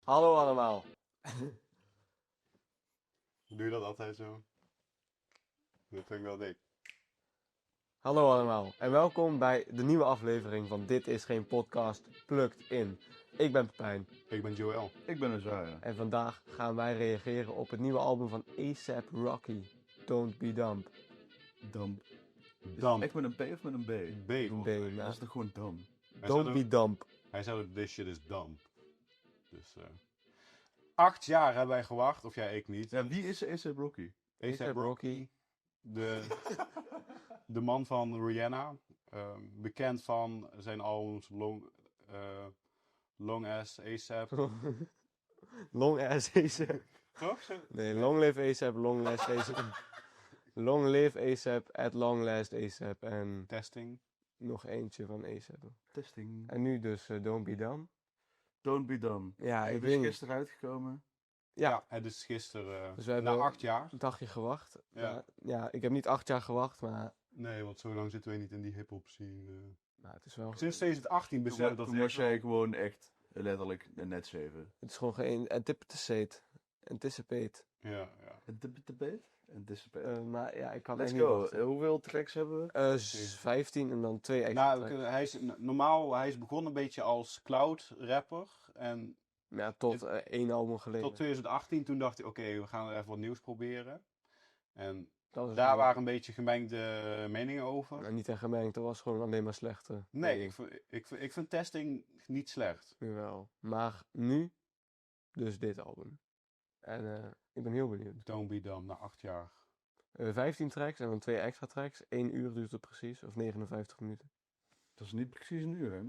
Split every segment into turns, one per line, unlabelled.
Hallo allemaal.
Doe je dat altijd zo? Dat vind ik wel dik.
Hallo allemaal en welkom bij de nieuwe aflevering van Dit is geen podcast, Plukt in. Ik ben Pepijn
Ik ben Joël.
Ik ben Isaiah.
en vandaag gaan wij reageren op het nieuwe album van A$AP Rocky, Don't Be Dumb.
Dumb.
Dumb.
Echt met een P of met een B?
B.
Een
volgens mij.
B,
Dat is toch gewoon dom?
Don't Be Dumb.
Hij zei ook, this shit is dumb. Dus 8 jaar hebben wij gewacht, of jij, ik niet.
Ja, wie is A$AP Rocky?
A$AP Rocky, de man van Rihanna. Bekend van zijn albums Long Ass A$AP.
Long ass A$AP.
Toch?
Nee, long live A$AP, long last A$AP. Long live A$AP, at long last A$AP en
Testing.
nog eentje van A$AP.
Testing.
En nu dus Don't Be Dumb.
Don't be dumb.
Ja, ik
Het
weet
is
niet.
gisteren uitgekomen.
Ja,
Het is gisteren,
Dus we hebben-
na 8 jaar.
een dagje gewacht.
Ja.
Ja, ik heb niet 8 jaar gewacht, maar
Nee, want zo lang zitten we niet in die hip-hop scene.
nou, het is wel...
Sinds 2018 besef dat
Toen was jij gewoon echt letterlijk net 7.
Het is gewoon geen anticipate.
Ja.
Anticipate?
Maar ja, ik kan
Let's
echt niet
go.
wachten.
Hoeveel tracks hebben we?
15 en dan 2 extra
Nou,
tracks.
hij is begonnen een beetje als cloud rapper. En
Ja, tot 1 album geleden.
tot 2018, toen dacht hij, oké, we gaan er even wat nieuws proberen. En
Dat is
daar
wel-
waren een beetje gemengde meningen over.
Nou, niet echt gemengd, dat was gewoon alleen maar slechte.
Nee, ik vind testing niet slecht.
Jawel. Maar nu, dus dit album. En ik ben heel benieuwd.
Don't Be Dumb, na 8 jaar.
15 tracks en dan 2 extra tracks. 1 uur duurt het precies, of 59 minuten.
Dat is niet precies een uur, hè?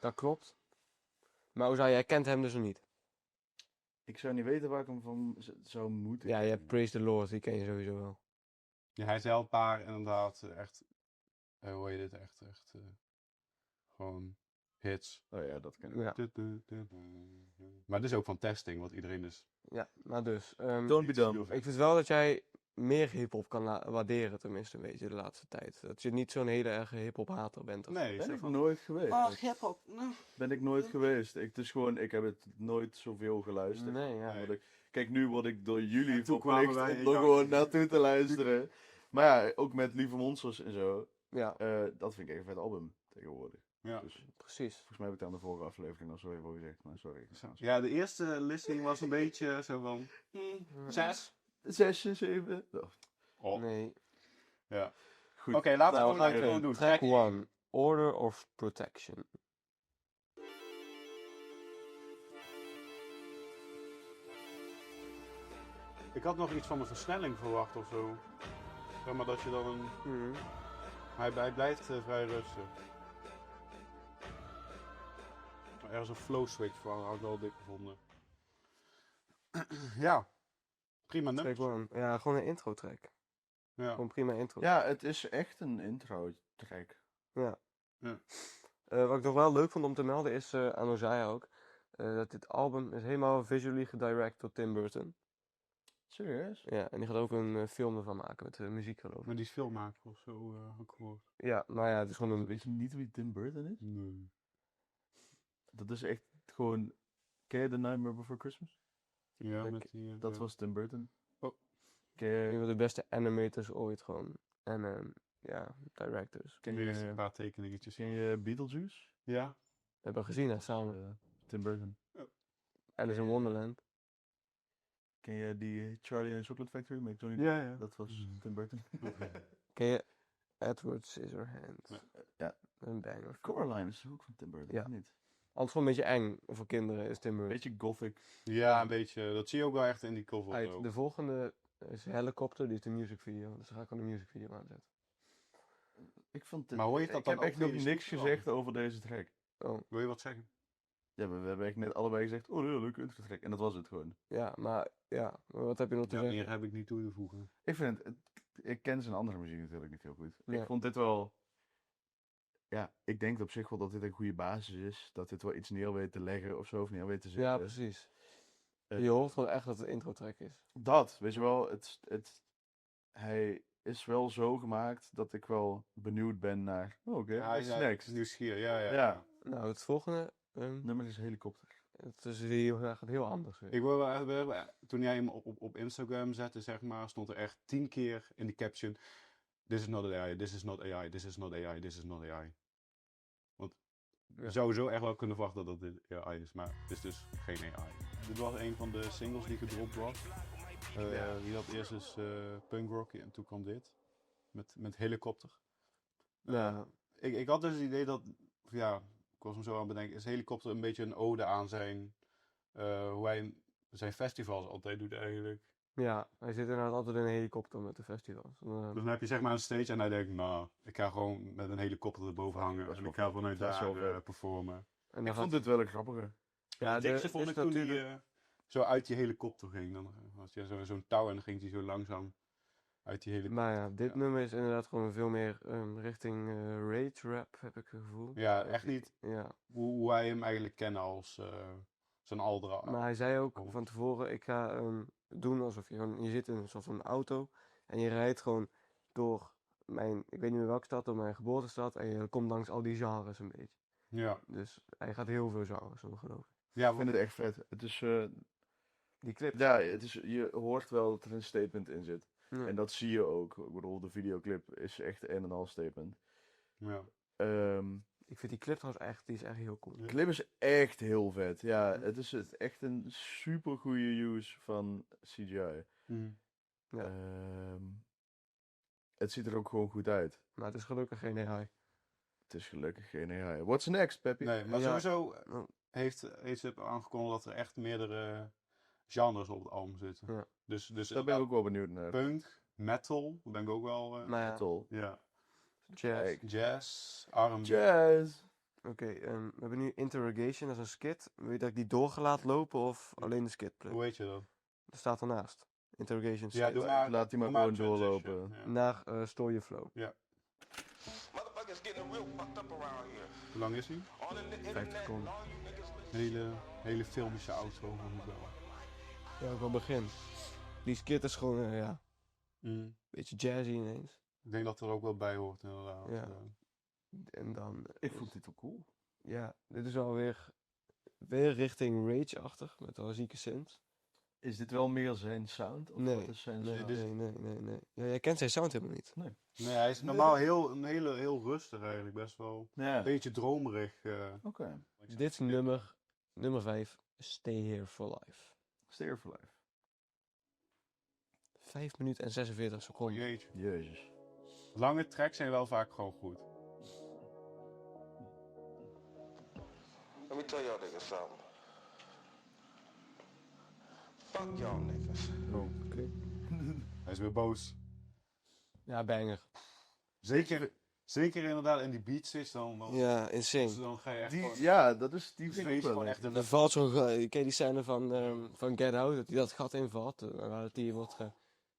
Dat klopt. Maar hoe zou jij kent hem dus nog niet?
Ik zou niet weten waar ik hem van zou moeten.
Ja, je hebt Praise the Lord, die ken je sowieso wel.
Ja, hij zei al een paar inderdaad echt, hoe heet dit, echt gewoon hits.
Oh ja, dat ken ik.
Ja,
Maar dit is ook van testing, wat iedereen dus...
ja maar dus.
Don't be dumb.
Ik vind wel dat jij meer hip-hop kan waarderen, tenminste, een beetje de laatste tijd. Dat je niet zo'n hele erge hip-hop hater bent. Of
Nee,
Ben
zeg
ik
van...
nooit geweest.
hip-hop.
Ben ik nooit geweest. Ik heb het nooit zoveel geluisterd.
Nee, ja.
Nee.
Kijk, nu word ik door jullie
En toen kwamen
verplicht
wij-
om er gewoon naartoe te luisteren. Maar ja, ook met Lieve Monsters en zo.
Ja,
Dat vind ik echt een vet album tegenwoordig.
Ja.
Dus
precies.
volgens mij heb ik daar in de vorige aflevering al zo even over gezegd. Maar sorry.
Ja, de eerste listening was een beetje zo van... 6.
6, 7.
Oh.
Nee.
Ja.
Goed.
Oké, laten
Nou,
we
we gaan
gewoon doen.
Track 1, Order of Protection.
Ik had nog iets van een versnelling verwacht of zo. Zeg maar dat je dan een...
Mhm.
Hij blijft vrij rustig. Er is een flow switch van, had ik wel dik gevonden. Ja, prima
Track
nummer.
1. Ja, gewoon een intro track.
Ja.
Gewoon prima intro.
Ja, het is echt een intro track.
Ja.
Ja.
Wat ik nog wel leuk vond om te melden is, aan Ozaya ook, dat dit album is helemaal visually gedirect door Tim Burton.
Serieus?
Ja, en die gaat ook een film ervan maken met muziek geloof ik.
Maar die is filmmaker of zo, heb ik gehoord.
Ja, maar ja, het is gewoon een...
Weet je niet wie Tim Burton is?
Nee.
Dat is echt gewoon... Ken je The Nightmare Before Christmas?
Ja,
Ik-
met die...
Dat
ja.
was Tim Burton.
Oh.
Ken
Een
je,
van de beste animators ooit gewoon. En ja, directors.
ken
Die heeft een
je,
paar tekeningetjes.
ken je Beetlejuice?
Ja?
We hebben gezien hè, samen.
Tim Burton.
Alice in Wonderland.
Ken je die Charlie and the Chocolate Factory met Johnny
Ja, ja.
Dat was Tim Burton.
Ken je Edward Scissorhands?
Nee.
Ja.
Een banger.
Coraline is ook van Tim Burton,
Ja.
of niet?
Anders gewoon een beetje eng voor kinderen is Tim Burton.
Beetje gothic.
Ja, een beetje. Dat zie je ook wel echt in die cover.
Uit,
ook.
de volgende is Helicopter, die is de music video. Dus dan ga ik gewoon de music video aanzetten.
Ik vond
Maar hoor je dat
ik
dan
heb
ook
echt nog
via je
niks
speaker
gezegd over deze track.
Oh,
Wil je wat zeggen?
Ja, we hebben echt net allebei gezegd, oh nee, leuke intro track. En dat was het gewoon.
ja, maar wat heb je nog te
Ja,
zeggen?
meer heb ik niet toe te voegen.
Ik vind ik ken zijn andere muziek natuurlijk niet heel goed.
Ja.
Ik vond dit wel, ja, ik denk op zich wel dat dit een goede basis is. Dat dit wel iets neer weet te leggen of zo, of neer weet te zetten.
Ja, precies.
Eh,
Je hoort gewoon echt dat het intro track is.
Dat, weet je wel, hij is wel zo gemaakt dat ik wel benieuwd ben naar, oh, oké,
Ja,
snacks.
nieuwsgierig. Ja.
Ja.
Nou, het volgende.
Nummer is Helikopter.
Tussen die gaat heel anders weer.
Ik wil wel echt, toen jij hem op Instagram zette, zeg maar, stond er echt 10 keer in de caption: This is not AI, this is not AI, this is not AI, this is not AI. Want je zou zo echt wel kunnen verwachten dat dit AI is, maar het is dus geen AI. Dit was een van de singles die gedropt was. Die had eerst dus Punk Rock en toen kwam dit. Met Helikopter.
Ja,
Ik had dus het idee dat, ja, ik was hem zo aan het bedenken, is Helikopter een beetje een ode aan zijn, hoe hij zijn festivals altijd doet eigenlijk.
ja, hij zit inderdaad altijd in een helikopter met de festivals.
Dus dan heb je zeg maar een stage en hij denkt, nou, ik ga gewoon met een helikopter erboven hangen
dat is
en
wel-
ik ga vanuit
dat is
daar
wel vet.
performen.
En
Ik
dan
vond
gaat...
dit wel een grappige.
Ja,
Het dikste vond
is
ik toen
natuurlijk...
hij zo uit die helikopter ging. Dan had je zo'n touw en dan ging hij zo langzaam uit die helikopter.
Maar ja, dit
Ja.
nummer is inderdaad gewoon veel meer richting rage rap, heb ik het gevoel.
Ja, echt niet
Ja,
hoe wij hem eigenlijk kennen als zijn Aldra.
maar hij zei ook
Oh.
van tevoren, ik ga doen alsof je gewoon... Je zit in een soort van auto en je rijdt gewoon door mijn... Ik weet niet meer welke stad, door mijn geboortestad. En je komt langs al die genres een beetje.
Ja,
Dus hij gaat heel veel genres doen, geloof ik.
ja,
Ik vind het echt vet. Het is,
Die clip.
ja, je hoort wel dat er een statement in zit.
Ja.
En dat zie je ook. Ik bedoel, de videoclip is echt een en al statement.
ja.
Ik vind die clip trouwens echt, die is echt heel cool.
De clip is echt heel vet. Ja, het is echt een super goede use van CGI.
Mhm.
Ja.
Het ziet er ook gewoon goed uit.
Maar het is gelukkig geen AI.
Het is gelukkig geen AI. What's next, Peppy?
Nee, maar
Ja.
sowieso
Oh.
heeft ze aangekondigd dat er echt meerdere genres op het album zitten.
Ja.
Dus
Daar ben ik ook wel benieuwd naar.
punk, metal, daar ben ik ook wel.
Nou ja,
Metal.
Ja.
jazz.
Kijk.
Jazz, R&B.
Jazz.
Oké, we hebben nu Interrogation, dat is een skit. Wil je dat ik die door ga laten lopen of alleen de skit pluk?
Hoe weet je dat?
Dat staat ernaast. Interrogation
Ja,
skit.
doe maar.
Laat die maar
doe
gewoon
transition,
doorlopen.
ja.
Naar Store Your Flow.
Motherfuckers getting real fucked up around here.
Hoe lang is hij?
On the
50
internet,
seconden.
all you niggas
Hele filmische outro van het wel.
Ja, ook wel begin. Die skit is gewoon, ja, een beetje jazzy ineens.
Ik denk dat er ook wel bij hoort inderdaad.
Ja. En dan,
Ik vond dit wel cool.
ja, dit is alweer weer richting rage-achtig, met wel zieke synths.
Is dit wel meer zijn sound? Of
Nee,
wat is zijn
nee,
sound?
nee. Ja, jij kent zijn sound helemaal niet.
Nee, hij is normaal heel rustig eigenlijk. Best wel
Ja,
een beetje dromerig.
oké.
Dit is nummer 5, Stay Here for Life.
Stay here for life.
5 minuten en 46
Oh,
seconden.
jeetje.
Jezus.
Lange tracks zijn wel vaak gewoon goed.
Let me tell y'all niggas something. Fuck y'all niggas.
Oh, oké.
Hij is weer boos.
Ja, banger.
Zeker inderdaad in die beat zit, dan
Ja, insane.
dan ga je echt
Die,
gewoon...
ja, dat is die
dan
vind
weet
ik
je
ook wel.
gewoon echt
Er valt zo'n... Ken je die scène van Get Out? Dat hij dat gat invalt. Waar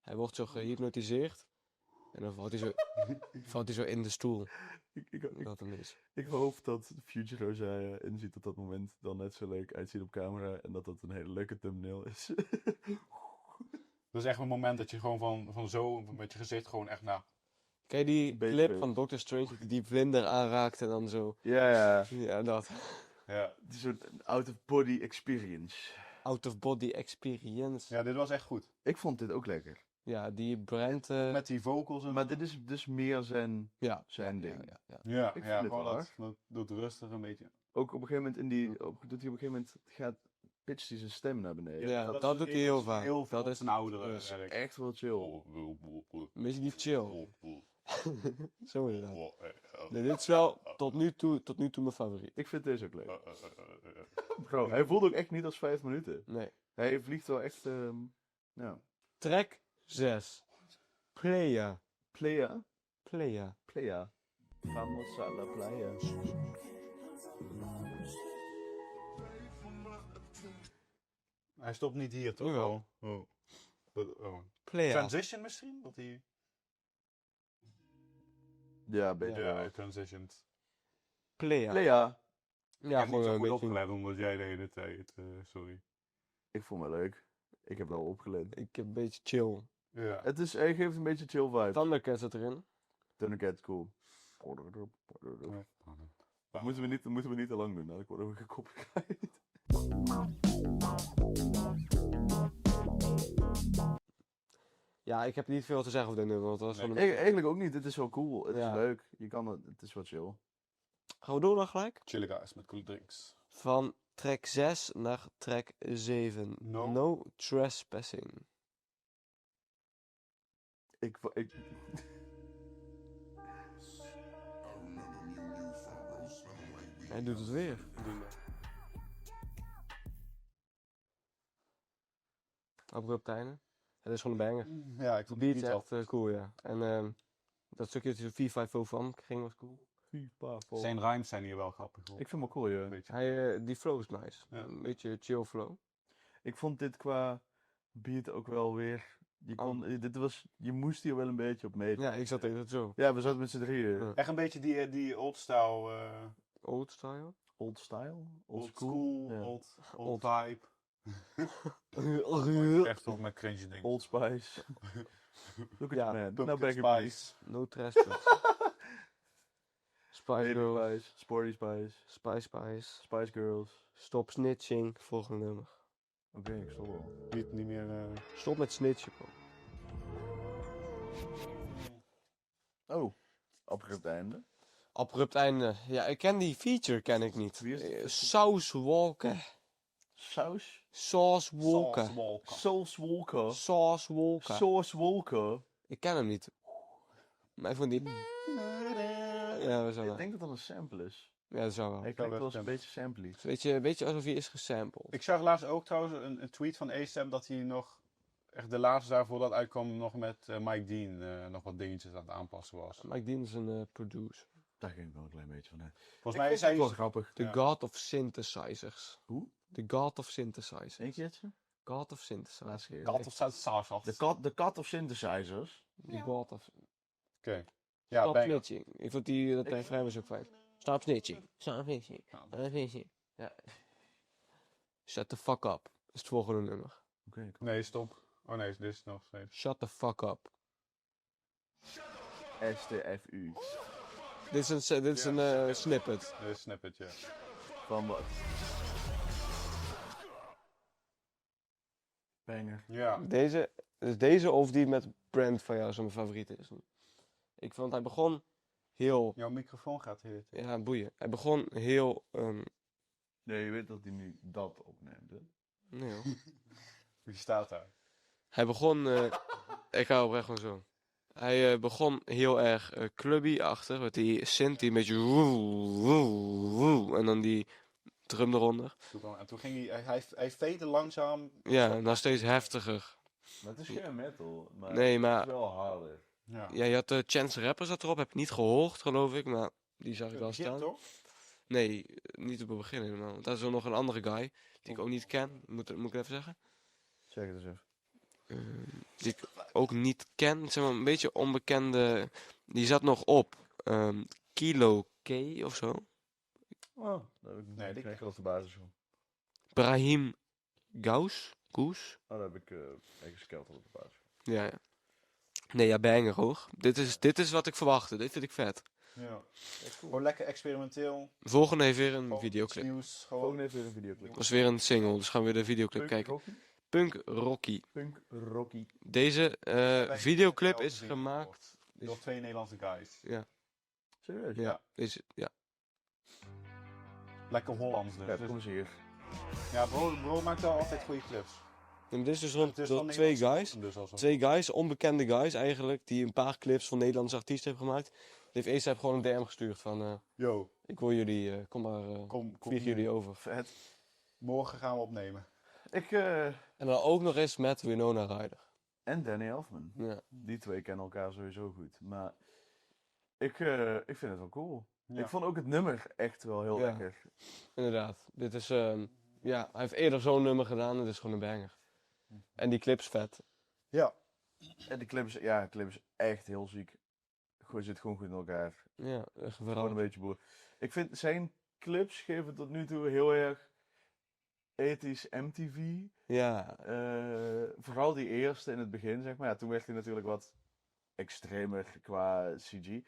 hij wordt zo gehypnotiseerd. En dan valt hij zo in de stoel. Dat hem is.
Ik hoop dat Future Rosaya inziet op dat moment dan net zo leuk uitziet op camera en dat dat een hele leuke thumbnail is.
Dat is echt een moment dat je gewoon van zo met je gezicht gewoon echt naar...
Ken je die
Beetje
clip
weet.
van Doctor Strange die vlinder aanraakt en dan zo...
Ja, ja.
Ja, dat.
Ja.
Het is een soort out-of-body experience.
Out-of-body experience.
Ja, dit was echt goed.
Ik vond dit ook lekker.
Ja, die Brent...
Met die vocals en...
Maar dit is dus meer zijn
ja.
ding.
Ja.
Ja,
Ik
ja
vind dit
gewoon
wel
dat doet rustig een beetje.
Ook op een gegeven moment doet hij op een gegeven moment pitcht hij zijn stem naar beneden.
Ja, dat doet hij heel vaak.
Heel
Dat
dat
is-
is een oudere
dat is
werk.
Echt wel chill.
Een beetje die chill. Zo inderdaad. Nee, dit is wel tot nu toe mijn favoriet.
Ik vind deze ook leuk. Bro, hij voelt ook echt niet als 5 minuten.
Nee.
Hij vliegt wel echt, ja.
Track 6. Playa.
Playa.
Playa.
Playa. Vamos a la playa.
Hij stopt niet hier, toch?
Jawel.
Oh.
Playa.
Transition misschien? Dat hij...
Ja, beter.
Ja,
wel.
hij transitioned.
Playa.
Playa.
Ja,
Ik heb niet
gewoon
zo
een
goed
beetje...
opgelet, omdat jij de hele tijd... sorry.
Ik vond het leuk. Ik heb wel opgelet.
Ik heb een beetje chill.
Ja.
Hij geeft een beetje chill vibe.
Thundercat zit erin.
Thundercat, cool. Moeten we niet te lang doen, dan worden we gekopieerd.
Ja, ik heb niet veel te zeggen over dit nummer, want het was
Nee.
van een...
Eigenlijk ook niet. Het is wel cool. Het
Ja.
is leuk. Je kan het is wat chill.
Gaan we door dan gelijk?
Chille guys met coole drinks.
Van track 6 naar track 7.
No.
No Trespassing.
Ik
Hij doet het weer. Abrupt einde. Het is gewoon een banger.
Ja, ik
De
vond
beat
het
is
niet
echt cool, ja. En dat stukje dat hij 4-5 van ging was cool.
Zijn rhymes zijn hier wel grappig. Hoor.
vind hem wel cool, ja.
Een beetje.
Die flow is nice.
Ja.
Een beetje chill flow.
Ik vond dit qua beat ook wel weer... Je moest hier wel een beetje op meten.
Ja, ik zat even zo.
Ja, we zaten met z'n drieën.
Ja.
Echt een beetje die old style.
Old style.
Old style?
Old school,
Ja.
old vibe. Echt toch met cringe dingen.
Old Spice. Look at
Ja,
man.
Pumpkin
Nou, back in peace.
Spice.
No Trespass. Spice
Baby
Girls.
Spice. Sporty Spice.
Spice.
Spice Girls.
Stop snitching. Volgende nummer.
Oké, ik zal wel.
Niet meer...
Stop met snitchen, bro.
Oh, abrupt einde.
Abrupt einde. Ja, ik ken die feature, ken ik niet.
Wie is het?
Sauce Walker.
Saus?
Sauce Walker.
Sauce Walker.
Sauce Walker.
Sauce Walker.
Sauce Walker.
Ik ken hem niet. Maar ik vond die... Ja, dat zou
Ik
wel.
denk dat dat een sample is.
Ja, dat zou wel.
Hij
zou
klinkt wel
best
eens een beetje sampley.
Een beetje alsof hij is gesampled.
Ik zag laatst ook trouwens een tweet van ASAP dat hij nog... Echt de laatste daarvoor dat uitkwam nog met Mike Dean nog wat dingetjes aan het aanpassen was.
Mike Dean is een producer.
Daar ging ik wel een klein beetje van uit.
Volgens mij is hij...
Wel grappig.
The
Ja.
God of Synthesizers.
Hoe?
The God of Synthesizers.
Eén keertje?
God of Synthesizers.
Laatste keer.
Kat of Sausage.
De kat of synthesizers.
The God of...
Oké. Ja,
Stop
bang.
snitching. Ik vond dat refrein was ook fijn. Stop snitching. Stop snitching. Stop snitching. Ja. Shut the fuck up. Is het volgende nummer.
Oké,
Nee, stop. Oh nee, dit is nog steeds.
Shut the fuck up.
STFU.
Dit is een snippet.
Dit is snippet, ja.
Van wat? Banger.
Ja.
Deze of die met Brand van jou zo mijn favoriet is. Ik vond hij begon heel...
Jouw microfoon gaat hier.
Ja, boeien. Hij begon heel...
Nee, je weet dat hij nu dat opneemt, hè?
nee hoor.
Wie staat daar?
Hij begon... ik hou oprecht gewoon zo. Hij begon heel erg clubby-achtig. Met die synth die een beetje... woe, woe, woe, en dan die drum eronder.
En toen ging hij fade langzaam.
Ja, en dan steeds heftiger.
Maar het is geen metal. Maar
Nee,
het
maar...
is wel harder.
Ja.
Ja, je had Chance the Rapper zat erop. Heb ik niet gehoord, geloof ik. Maar die zag ik wel
Begin,
staan.
toch?
Nee, niet op het begin helemaal. Want daar is er nog een andere guy. Die ik ook niet ken. Moet ik even zeggen.
Zeg het eens even.
Die ik ook niet ken. Zeg maar een beetje onbekende. Die zat nog op. Kilo K of zo.
Oh, daar heb ik
Nee,
die
die-
krijg ik op de basis van.
Brahim Goes.
Oh, daar heb ik ergens geld op de basis van.
Ja, ja. Nee, ja, banger hoor. Dit is wat ik verwachtte. Dit vind ik vet.
Ja. Gewoon lekker experimenteel.
Volgende heeft weer een
Gewoon
videoclip.
iets nieuws.
Volgende
Gewoon.
heeft weer een videoclip.
Dat is weer een single. Dus gaan we weer de videoclip
Punk
kijken.
Rocky.
Punk Rocky.
Punk Rocky.
Deze videoclip
zelf
is
gezien
gemaakt.
Door twee Nederlandse guys.
Serieus?
Ja, ja.
Lekker Hollands dus.
Ja,
Dus-
kom eens hier.
ja, bro maakt wel altijd goede clips.
En dit is dus rond
Het is
door
van
twee
Nederlandse
guys.
bodem dus al zo.
Twee guys, onbekende guys eigenlijk, die een paar clips van Nederlandse artiesten hebben gemaakt. Die heeft ASAP gewoon een DM gestuurd van,
Yo,
ik wil jullie, kom maar,
kom
vliegen
hier.
jullie over.
Vet.
Morgen gaan we opnemen.
Ik,
En dan ook nog eens met Winona Ryder.
en Danny Elfman.
Ja.
Die twee kennen elkaar sowieso goed. Maar ik vind het wel cool.
Ja.
Ik vond ook het nummer echt wel heel
Ja.
lekker.
Inderdaad. Dit is, ja, hij heeft eerder zo'n nummer gedaan, het is gewoon een banger. En die clip is vet.
Ja.
En de clip is echt heel ziek. Gewoon zit gewoon goed in elkaar.
Ja, echt
Gewoon
vooral.
een beetje boer. Ik vind zijn clips geven tot nu toe heel erg ethisch MTV.
Ja,
Vooral die eerste in het begin, zeg maar. Ja, toen werd hij natuurlijk wat extremer qua CG.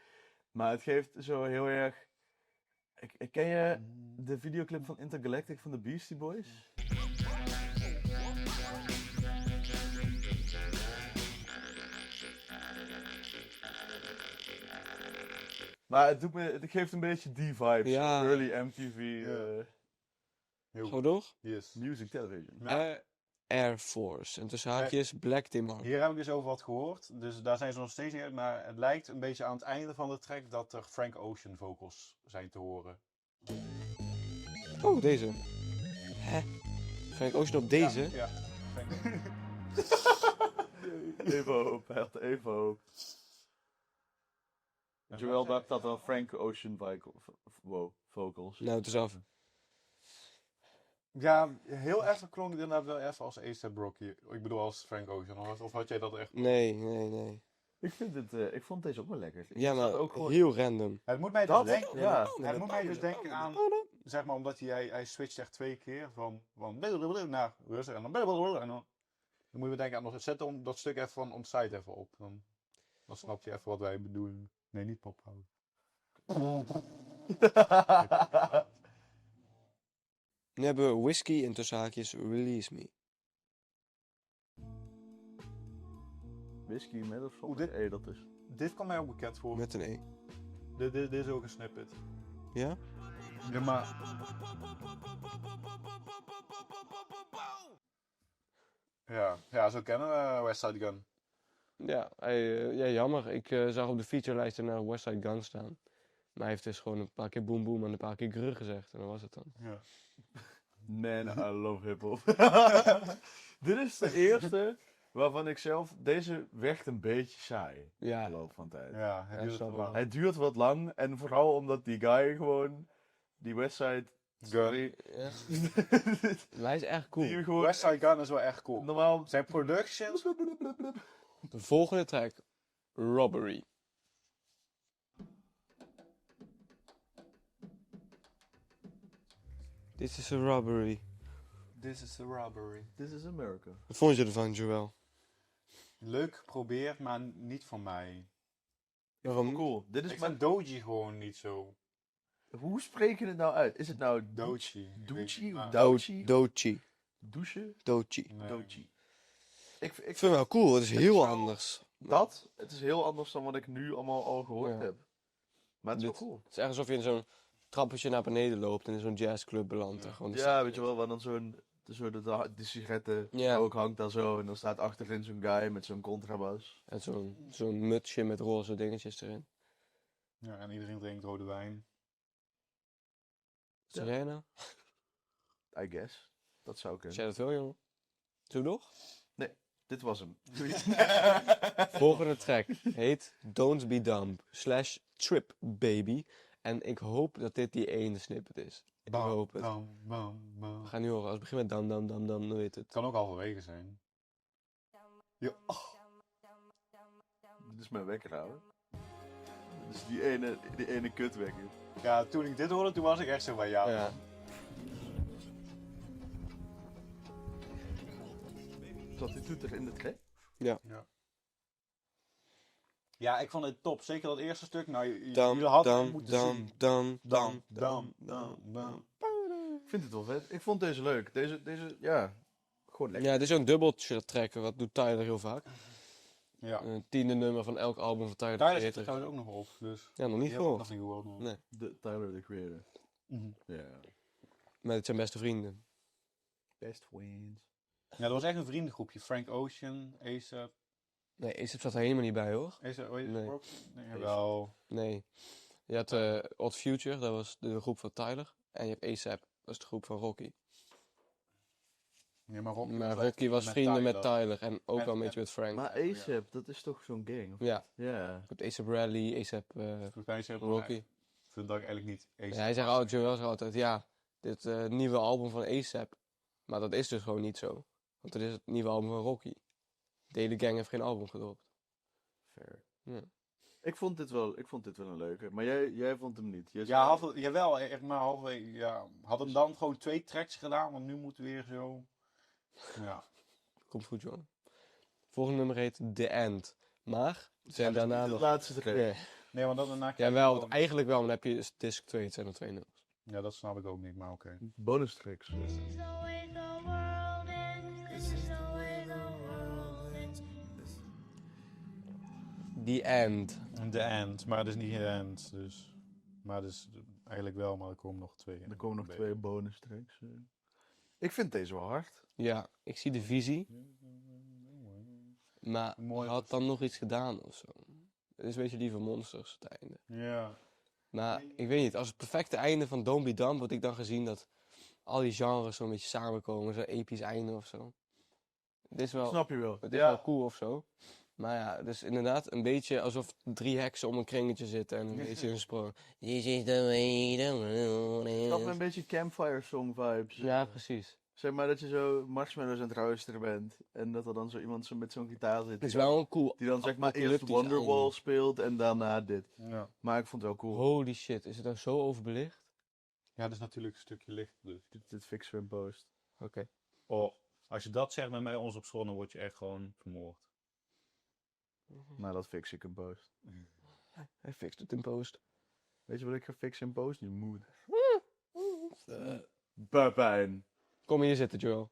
Maar het geeft zo heel erg... Ken je de videoclip van Intergalactic van de Beastie Boys? Maar het geeft een beetje die vibes.
Ja.
Early MTV
Ja. Heel
Gaan we door?
Yes.
music television.
Ja.
Air Force. En tussen haakjes Black Timar.
Hier heb ik dus over wat gehoord. Dus daar zijn ze nog steeds niet uit. Maar het lijkt een beetje aan het einde van de track dat er Frank Ocean vocals zijn te horen.
Oh, deze. Hè? Frank Ocean op deze?
Ja. Frank-
Even hoop, hij had even hoop. Joel dacht dat er Frank Ocean vocals.
Nou, het is af.
Ja, heel even klonk het inderdaad wel even als A$AP Rocky. Ik bedoel als Frank Ocean. Of had jij dat echt...
Nee.
Ik vond deze ook wel lekker.
Ja, maar
ook gewoon...
heel random.
Het moet mij dus
Dat?
denken...
Ja.
Het moet mij dus denken aan... Zeg maar, omdat hij switcht echt 2 keer van naar rustig en dan... En dan moet je denken aan nog zet dat stuk even van on site even op. Dan snap je even wat wij bedoelen. Nee, niet pophouden.
Nu hebben we Whiskey en tussen haakjes Release Me.
Whisky met of
Oeh,
zonder? Dat is.
Dit kwam mij ook bekend voor.
Met een E.
Dit is ook een snippet.
Ja?
Ja, maar... Ja, zo kennen we West Side Gun.
Ja, ja jammer. Ik zag op de featurelijsten naar Westside Gun staan. Maar hij heeft dus gewoon een paar keer boom boom en een paar keer grug gezegd. En dat was het dan.
Ja.
Man, I love hip-hop. Dit is de eerste waarvan ik zelf... Deze werd een beetje saai.
Ja.
In de loop van tijd.
Ja,
Ja,
het duurt
snap
te
ik.
lang.
Hij duurt wat lang en vooral omdat die guy gewoon... Die Westside...
Gun.
Ja. Maar hij is echt cool.
Die gewoon...
West Side Gun is wel echt cool.
Normaal...
Zijn productions...
De volgende track. Robbery. Dit is een robbery.
This is a robbery.
This is America.
Wat vond je ervan, Joel?
Leuk geprobeerd, maar niet van mij.
Waarom?
Cool. Dit is
Ik
mijn...
vind Doji gewoon niet zo.
Hoe spreek je het nou uit? Is het nou
Doji.
Dochi of
Ah,
Douchi?
Dochi.
Douche?
Dochi.
nee.
Dochi. Ik
Ik vind het wel cool. Het is heel
wel-
anders.
Dat, het is heel anders dan wat ik nu allemaal al gehoord
Ja.
heb. Maar het is wel
Dit-
cool.
Het is echt alsof je in zo'n trappetje naar beneden loopt en in zo'n jazzclub belandt. en gewoon de
Ja, weet je wel, waar dan de sigaretten
Ja.
ook hangt daar zo. En dan staat achterin zo'n guy met zo'n contrabas.
En zo'n mutsje met roze dingetjes erin.
Ja, en iedereen drinkt rode wijn.
Zeg jij nou?
I guess. Dat zou
Als
kunnen.
jij dat wil, jongen. Zo nog?
Dit was hem.
Volgende track heet Don't Be Dumb / Trip Baby. En ik hoop dat dit die ene snippet is. Ik hoop het. We gaan nu horen. Als het begint met dam, dan weet het.
Het kan ook halverwege zijn. Ja.
Dit is mijn wekker, ouwe. Dit is die ene kutwekker.
Ja, toen ik dit hoorde, toen was ik echt zo van ja.
Ja.
Zat die toeter in de track?
Ja, ik vond het top. Zeker dat eerste stuk. Nou,
Dam,
jullie hadden het
dam,
moeten zien.
dam,
Dam.
Ik vind het wel vet. Ik vond deze leuk. Deze ja, gewoon lekker.
Ja, dit is zo'n dubbeltje trekken. Wat doet Tyler heel vaak.
Ja.
Een 10e nummer van elk album van Tyler,
Daar
the
is het
Creator.
trouwens ook nog op. Dus
Ja, nog niet
die heb ik
gehoord.
nog niet gehoord. nog.
Nee.
De Tyler, the Creator.
Mhm.
Ja.
Maar het zijn beste vrienden.
Best friends.
Ja, dat was echt een vriendengroepje. Frank Ocean, A$AP.
Nee, A$AP zat er helemaal niet bij, hoor.
A$AP, oh,
Nee.
nee, wel.
Nee. Je had Odd Future, dat was de groep van Tyler. En je hebt A$AP, dat is de groep van Rocky.
Ja, maar Rocky,
Maar
echt
Rocky was
met
vrienden met Tyler en ook
En-
wel een
en-
beetje met Frank.
Maar A$AP, dat is toch zo'n gang? Of?
Ja,
Ja.
je hebt A$AP Rally, A$AP
Volgens mij zei
Rocky.
Ik vind dat ik eigenlijk niet A$AP.
Ja, hij zegt altijd, Joel zegt altijd, ja, dit nieuwe album van A$AP. Maar dat is dus gewoon niet zo. Want het is het nieuwe album van Rocky. De hele gang heeft geen album gedropt.
Fair.
Ja.
Ik vond dit wel een leuke. Maar jij vond hem niet. Jij
Ja,
zei-
jawel, echt maar halverwege. Ja, had hem dan gewoon 2 tracks gedaan, want nu moet het weer zo. Ja.
Komt goed, Johan. Volgende nummer heet The End. Maar, zijn daarna
de
nog...
laatste track.
Ja.
Nee, want daarna
Ja, wel, want eigenlijk wel, maar dan heb je disc 2, het zijn er 2 nummers.
Ja, dat snap ik ook niet, maar oké.
Bonus tracks.
This is the way the world ends. This is the way the world ends.
The End.
The End, maar het is niet The End, dus... Maar het is eigenlijk wel, maar er komen nog 2.
Er komen nog 2 bonus tracks. Ik vind deze wel hard.
Ja, ik zie de visie. Maar
Mooi.
had dan nog iets gedaan of zo. Het is een beetje Lieve Monsters, het einde.
Ja.
Maar ik weet niet, als het perfecte einde van Don't Be Dumb word ik dan gezien dat al die genres zo'n beetje samenkomen, zo'n episch einde of zo. Het is wel,
Snap je wel.
het is wel cool of zo. Maar ja, dus inderdaad een beetje alsof 3 heksen om een kringetje zitten en een beetje een sprong. This is the way the world
Snap me
is.
een beetje campfire song vibes.
Ja, precies.
Zeg maar dat je zo marshmallows aan het roosteren bent. En dat er dan zo iemand zo met zo'n gitaar zit.
Het is wel een cool.
Die dan zeg maar eerst
apocalyptisch
Wonderwall
einde.
speelt en daarna dit.
Ja.
Maar ik vond het wel cool.
Holy shit, is het nou zo overbelicht?
Ja, dat is natuurlijk een stukje licht, dus...
Dit fixen we in post.
Oké.
Oh, als je dat zegt bij ons op school, dan word je echt gewoon vermoord.
Maar dat fix ik in post.
Hij fixt het in post.
Weet je wat ik ga fixen in post? Je moeder. Buipijn.
Kom hier zitten, Joel.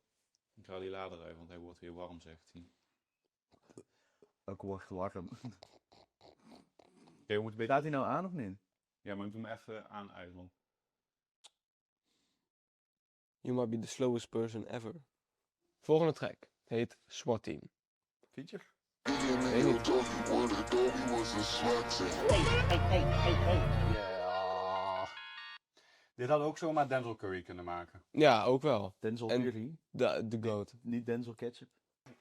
Ik ga die lader uit, want hij wordt weer warm, zegt hij.
Ik word warm.
Oké, we moeten een beetje...
Staat hij nou aan of niet?
Ja, maar ik doe hem even aan uit, want...
You might be the slowest person ever. Volgende track heet SWAT Team.
Feature?
Weet niet.
Ja. Dit had ook zomaar Denzel Curry kunnen maken.
Ja, ook wel.
Denzel
En-
Curry.
De GOAT.
Niet Denzel Ketchup.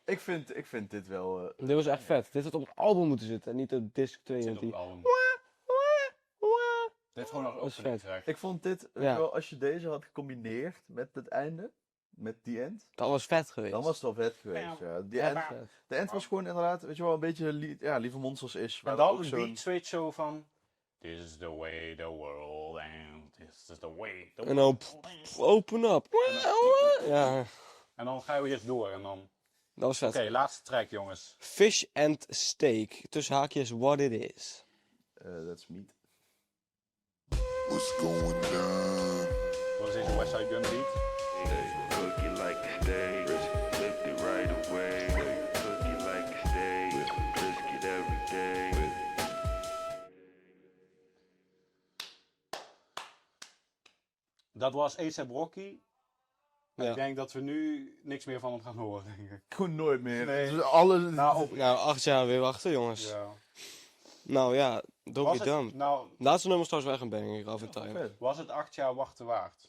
Ik vind dit wel...
Dit was echt vet. Dit had op het album moeten zitten en niet op disc 2
Zit
en
op
die.
het album. Dit heeft gewoon nog
Dat is
opening
vet.
gekregen.
Ik vond dit, weet
Ja.
je wel, als je deze had gecombineerd met het einde, met die end,
Dat was vet geweest.
dan was het wel vet geweest. Ja. Die
Ja,
end,
vet.
de end was gewoon inderdaad, weet je wel, een beetje Lieve Monsters is.
En
waar
dan
ook
een
zo'n-
beat switch zo van... This is the way the world and this is the way the
En dan
world.
open up. Ja,
En dan gaan we weer door en dan...
dat was vet.
Oké, laatste track jongens.
Fish and Steak. Tussen haakjes what it is.
That's meat.
What's going down?
Wat is deze West Side Gun beat?
Cook it like a steak, flip it right away. Cook it like a steak, brisket every day.
Dat was A$AP Rocky.
Ja.
Ik denk dat we nu niks meer van hem gaan horen, denk ik.
Gewoon nooit meer.
Nee.
Dus alles...
Nou, 8 jaar weer wachten, jongens.
Ja.
Nou ja, don't
Was
be
het,
dumb.
nou,
Laatste nummer is trouwens wel echt een banger, Af in Time.
vet.
was het 8 jaar wachten waard?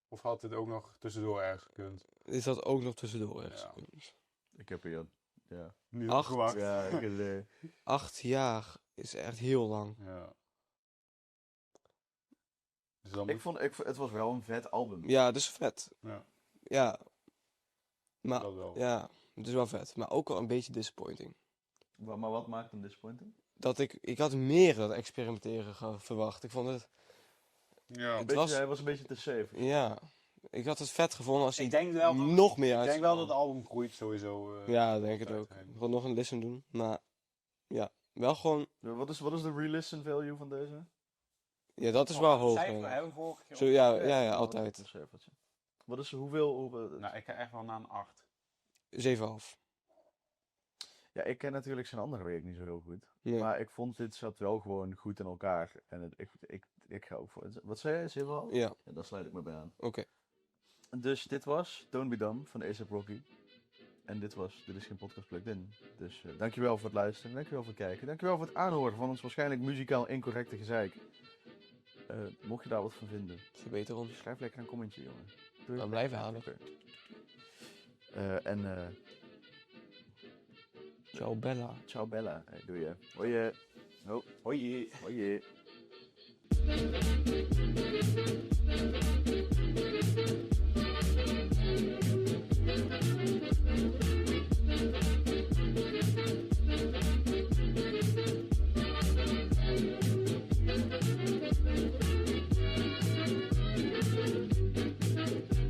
Of had dit ook nog tussendoor ergens gekund?
Dit had ook nog tussendoor ergens.
Ja.
Ik heb hier, ja.
Niet
8?
gewacht.
Ja, ik heb
8 jaar is echt heel lang.
Ja. Dus dan
het was wel een vet album.
Ja, het is vet.
Ja.
Ja. Maar,
Dat wel.
ja, het is wel vet. Maar ook wel een beetje disappointing.
Maar wat maakt hem disappointing?
Dat ik had meer dat experimenteren verwacht. Ik vond het,
Ja.
het was,
Hij was een beetje te safe.
ja, ik had het vet gevonden als hij
Ik denk wel dat,
nog meer
ik
uit
denk wel dat het album groeit sowieso.
Ja, denk het ook.
uiteindelijk.
Ik wil nog een listen doen. Maar ja, wel gewoon,
Wat is de re-listen value van deze?
ja, dat is wel hoog.
Cijfer
ja.
hebben we vorige keer
Zo,
op-
ja, altijd.
Een cijfertje. Wat is hoeveel?
Nou, ik ga echt wel naar een 8.
7,5.
Ja, ik ken natuurlijk zijn andere werk niet zo heel goed.
Nee.
Maar ik vond dit zat wel gewoon goed in elkaar. En ik ga ook voor... Wat zei jij? 7,5?
Ja,
Ja, daar sluit ik me bij aan.
oké.
Dus dit was Don't Be Dumb van A$AP Rocky. En dit is geen podcast plugged in. Dus dankjewel voor het luisteren, dankjewel voor het kijken. Dankjewel voor het aanhoren van ons waarschijnlijk muzikaal incorrecte gezeik. Mocht je daar wat van vinden,
Verbeter ons.
schrijf lekker een commentje, jongen. Doei.
Dan blijven halen.
Oké.
Ciao Bella.
Ciao Bella. Doe je. Hoi.
Hoi.
Hoi.